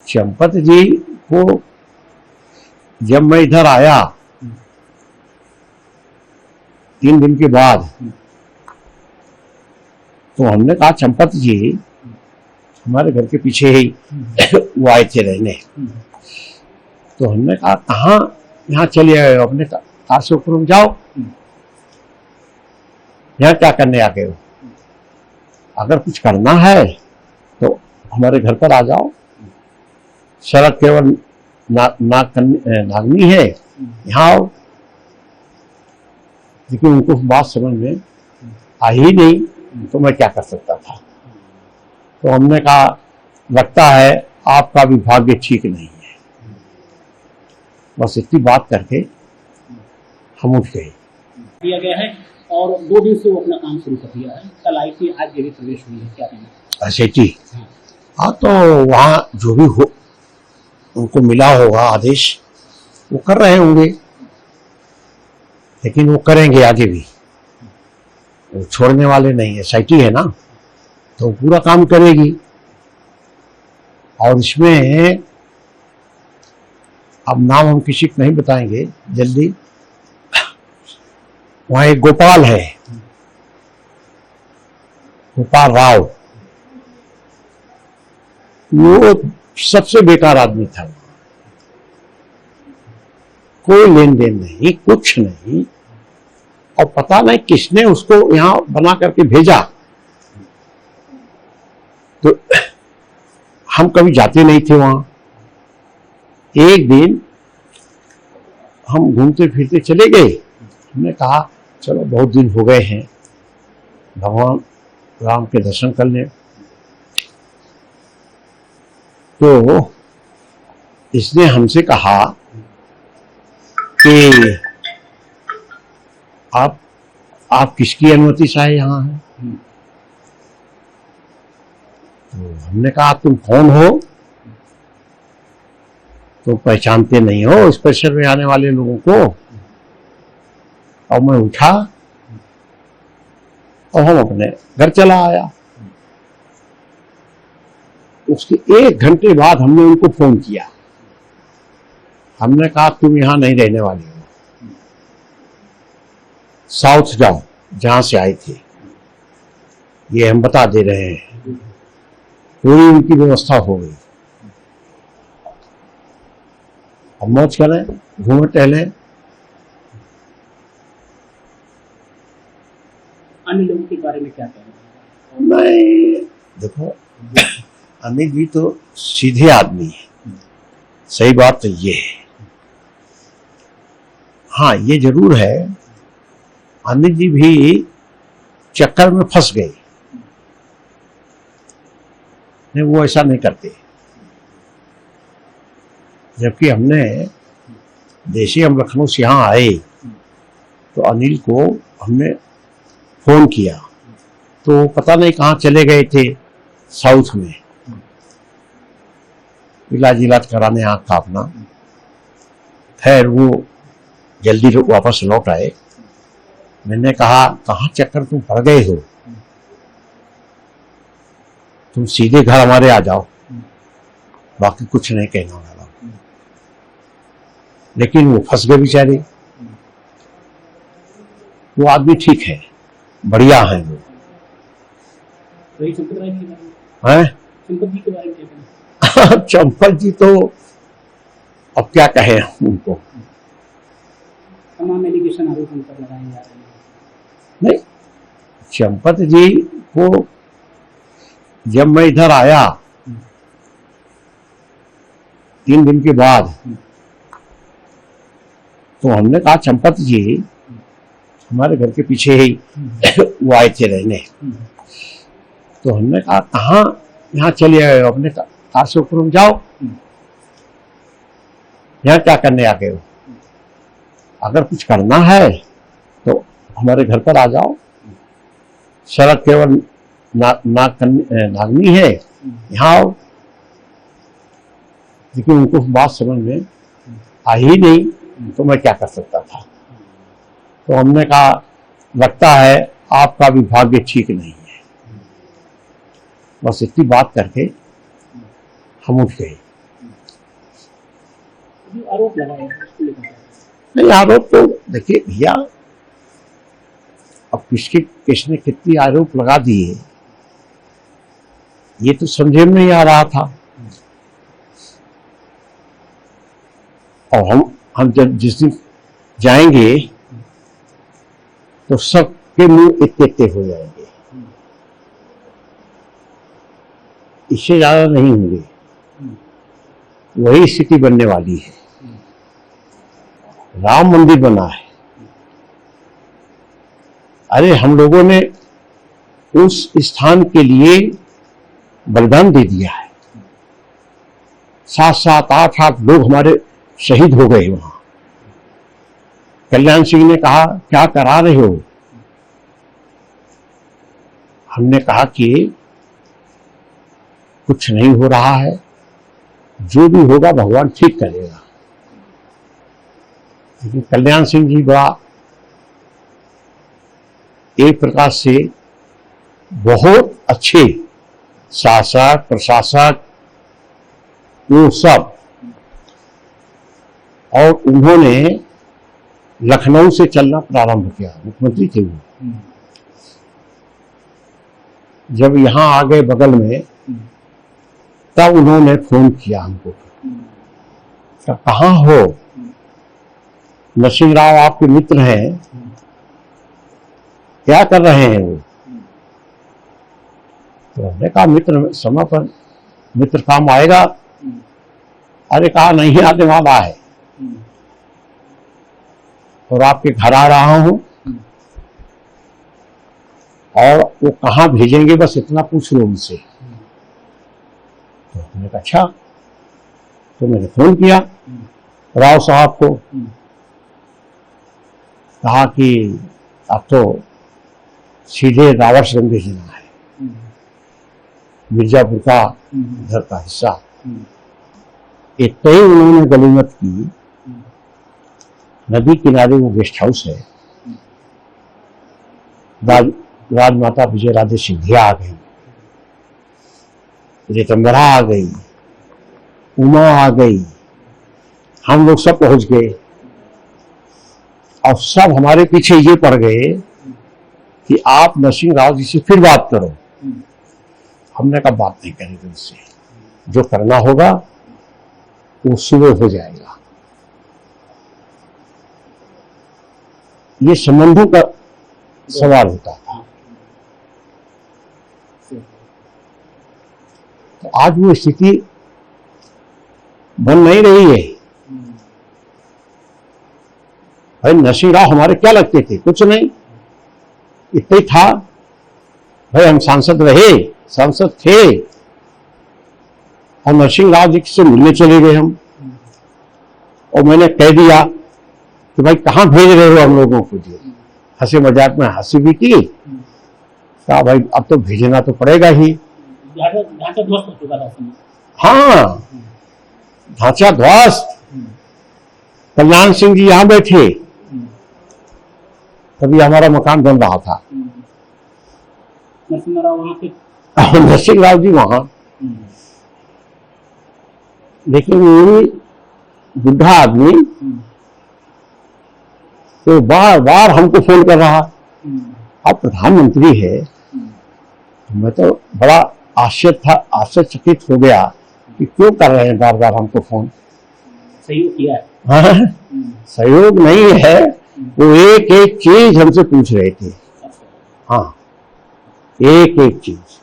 चंपत जी को जब मैं इधर आया 3 दिन के बाद, तो हमने कहा चंपत जी हमारे घर के पीछे ही वो आए थे रहने। तो हमने कहा कहाँ यहाँ चले आए हो? हमने कहा कार से ऊपर जाओ, यहाँ क्या करने आ गए हो? अगर कुछ करना है तो हमारे घर पर आ जाओ, सड़क केवल नागनी है, यहाँ आओ। लेकिन उनको बात समझ में आई ही नहीं, तो मैं क्या कर सकता था। तो हमने कहा लगता है आपका भी भाग्य ठीक नहीं है। बस इतनी बात करके हम उठ गए। दिया गया है और 2 दिन से वो अपना काम शुरू कर दिया है। कल आई थी, आज गृह प्रवेश हुई है, क्या कहना? अच्छा जी, हाँ तो वहाँ जो भी हो उनको मिला होगा आदेश, वो कर रहे होंगे, लेकिन वो करेंगे आगे भी, वो छोड़ने वाले नहीं है। SIT है ना, तो पूरा काम करेगी। और इसमें अब नाम हम किसी को नहीं बताएंगे जल्दी। वहाँ एक गोपाल है, गोपाल राव, वो सबसे बेकार आदमी था। कोई लेन देन नहीं, कुछ नहीं, और पता नहीं किसने उसको यहां बना करके भेजा। तो हम कभी जाते नहीं थे वहां। एक दिन हम घूमते फिरते चले गए। हमने कहा चलो बहुत दिन हो गए हैं, भगवान राम के दर्शन कर लें। तो इसने हमसे कहा कि आप किसकी अनुमति से आए यहाँ हैं? तो हमने कहा तुम कौन हो? तो पहचानते नहीं हो स्पेशल में आने वाले लोगों को। और मैं उठा और हम अपने घर चला आया। उसके 1 घंटे बाद हमने उनको फोन किया। हमने कहा तुम यहां नहीं रहने वाली हो, साउथ जाओ जहां से आए थे, ये हम बता दे रहे हैं। पूरी उनकी व्यवस्था हो गई। अब मौज करें, घूमे टहले। अन्य लोगों के बारे में क्या कहना? नहीं, देखो अनिल जी तो सीधे आदमी है, सही बात तो ये है। हाँ ये जरूर है, अनिल जी भी चक्कर में फंस गए। नहीं, वो ऐसा नहीं करते। जबकि हमने देशी हम लखनऊ से यहाँ आए तो अनिल को हमने फोन किया, तो पता नहीं कहाँ चले गए थे, साउथ में इलाज कराने आँख का अपना। खैर वो जल्दी वापस लौट आए। मैंने कहा कहाँ चक्कर तुम पड़ गए हो, तुम सीधे घर हमारे आ जाओ, बाकी कुछ नहीं कहना वाला। लेकिन वो फंस गए बेचारे। वो आदमी ठीक है, बढ़िया है वो। चंपत जी तो अब क्या कहें उनको। तमाम एलिगेशन आरोप उन पर लगाए जा रहे हैं। नहीं, चंपत जी को जब मैं इधर आया 3 दिन के बाद, तो हमने कहा चंपत जी हमारे घर के पीछे ही वो आए थे रहने। तो हमने कहा कहाँ यहाँ चले आए हो? हमने कहा कार से ऊपर जाओ, यहाँ क्या करने आ गए हो? अगर कुछ करना है तो हमारे घर पर आ जाओ, सड़क केवल नागनी है, यहाँ आओ। लेकिन उनको बात समझ में आई ही नहीं, तो मैं क्या कर सकता था। तो हमने कहा लगता है आपका भी भाग्य ठीक नहीं है। बस इतनी बात करके हम उठ गए। जो आरोप लगाए हैं उसको लेकर क्या? नहीं, आरोप तो देखिए भैया, अब किसने कितनी आरोप लगा दिए ये तो समझे में नहीं आ रहा था। और हम जब जिस दिन जाएंगे तो सबके मुंह इत्ते हो जाएंगे, इससे ज्यादा नहीं होंगे। वही स्थिति बनने वाली है। राम मंदिर बना है, अरे हम लोगों ने उस स्थान के लिए बलिदान दे दिया है। 7-7, 8-8 लोग हमारे शहीद हो गए वहां। कल्याण सिंह ने कहा क्या करा रहे हो? हमने कहा कि कुछ नहीं हो रहा है, जो भी होगा भगवान ठीक करेगा। लेकिन कल्याण सिंह जी बड़ा एक प्रकार से बहुत अच्छे शासक प्रशासक वो सब, और उन्होंने लखनऊ से चलना प्रारंभ किया। मुख्यमंत्री थे वो। जब यहां आ गए बगल में तब उन्होंने फोन किया हमको, तो कहाँ हो? नरसिंह राव आपके मित्र हैं, क्या कर रहे हैं वो? तो हमने कहा मित्र समय पर मित्र काम आएगा। अरे कहा नहीं आने वाला है, और आपके घर आ रहा हूं, और वो कहाँ भेजेंगे बस इतना पूछ लो उनसे। तो हमने कहा अच्छा। तो मैंने फोन किया राव साहब को, कहा कि अब तो सीधे रावटसगंज भेजना है, मिर्जापुर का इधर का हिस्सा। इतना ही उन्होंने गनीमत की, नदी किनारे वो गेस्ट हाउस है, राजमाता विजय राजे सिंधिया आ गई, रितंबरा आ गई, उमा आ गई, हम लोग सब पहुंच गए। और सब हमारे पीछे ये पड़ गए कि आप नरसिंह राव जी से फिर बात करो। हमने कहा बात नहीं करेंगे उससे, जो करना होगा वो सुबह हो जाएगा। ये संबंधों का सवाल होता था। तो आज वो स्थिति बन नहीं रही है। भाई नरसिंह राव हमारे क्या लगते थे? कुछ नहीं, इतना ही था। भाई हम सांसद रहे, सांसद थे, और नरसिंह राव जी से मिलने चले गए हम। और मैंने कह दिया कि भाई कहाँ भेज रहे हो हम लोगों को? जी हंसी मजाक में हंसी भी की, कहा भाई अब तो भेजना तो पड़ेगा ही। ढांचा ध्वस्त हो चुका था समय। हाँ, ढांचा ध्वस्त। कल्याण सिंह जी यहाँ बैठे, तभी हमारा मकान बन रहा था। नरसिंह राव वहां पे, नरसिंह राव जी वहां। लेकिन वो बुढ़ा आदमी तो बार बार हमको फोन कर रहा, आप प्रधानमंत्री है। मैं तो बड़ा आश्चर्यचकित हो गया कि क्यों कर रहे हैं बार बार हमको फोन। सहयोग किया है? हाँ, सहयोग नहीं है, वो एक एक चीज हमसे पूछ रहे थे। हाँ, एक एक चीज।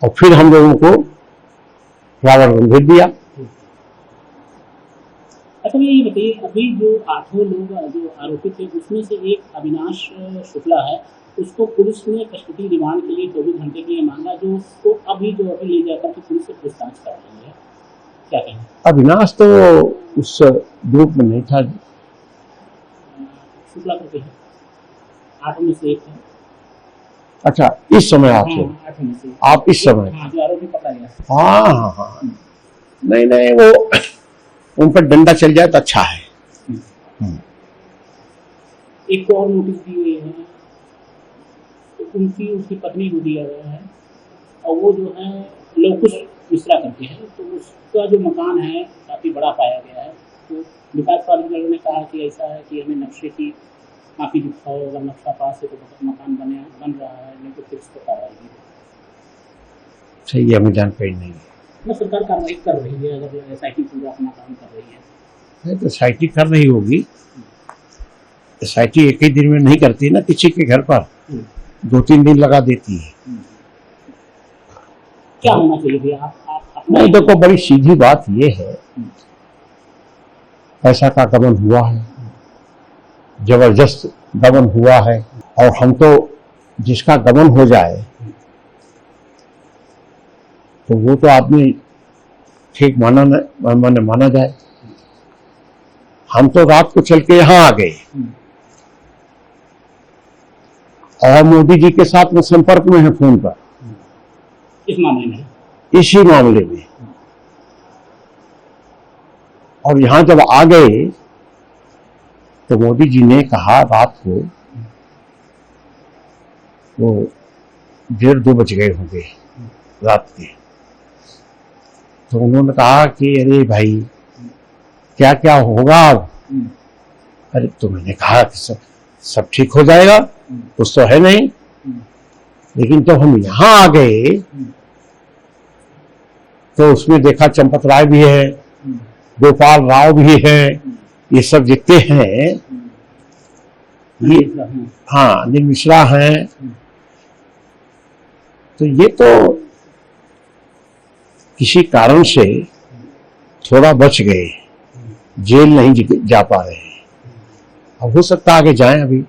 और फिर हम लोगों को रावटगंज भेज दिया। अच्छा ये बताइए, अभी जो 8 लोग जो आरोपित थे उसमें से एक अविनाश शुक्ला है, उसको पुलिस ने कस्टडी रिमांड के लिए 24 घंटे के लिए मांगा, जो उसको अभी ले जाकर के पुलिस से पूछताछ कर रही है। क्या कहें? अविनाश तो उस ग्रुप में नहीं था। शुक्ला करके है, 8 में से एक है। अच्छा, इस समय आप हाँ, 8 में से आप इस समय? हाँ, जो आरोपी पकड़ा गया। हाँ हाँ हाँ, नहीं नहीं, वो उन पर डंडा चल जाए तो अच्छा है। एक को और नोटिस दी गई है, तो उसकी पत्नी को दिया गया है, और वो जो है लवकुश मिश्रा करके है, तो उसका जो मकान है काफ़ी बड़ा पाया गया है। तो विकास प्राधिकरण ने कहा कि ऐसा है कि हमें नक्शे की काफ़ी दिखाओ, अगर नक्शा पास है तो मकान बन रहा है, नहीं तो फिर इस पर कार्रवाई की। सही है, हमें जानकारी नहीं है। सरकार कार्रवाई कर रही है, अगर एसआईटी पूरा अपना काम कर रही है। तो एसआईटी कर रही होगी, एसआईटी एक ही दिन में नहीं करती ना, किसी के घर पर 2-3 दिन लगा देती है। क्या होना चाहिए भैया आप नहीं, देखो बड़ी सीधी बात ये है, पैसा का गबन हुआ है, जबरदस्त गबन हुआ है, और हम तो जिसका गबन हो जाए तो वो तो आदमी ठीक माना जाए। हम तो रात को चल के यहाँ आ गए और मोदी जी के साथ में संपर्क में है फोन पर, इस मामले में, इसी मामले में। और यहाँ जब आ गए तो मोदी जी ने कहा रात को, वो 1:30-2 बज गए होंगे रात के, तो उन्होंने कहा कि अरे भाई क्या क्या होगा अब। अरे तो मैंने कहा कि सब ठीक हो जाएगा, कुछ तो है नहीं। लेकिन जब हम यहाँ आ गए तो उसमें देखा चंपत राय भी है, गोपाल राव भी है, ये सब जितने हैं, ये हाँ अनिल मिश्रा हैं, तो ये तो किसी कारण से थोड़ा बच गए, जेल नहीं जा पा रहे हैं। अब हो सकता है आगे जाएं अभी।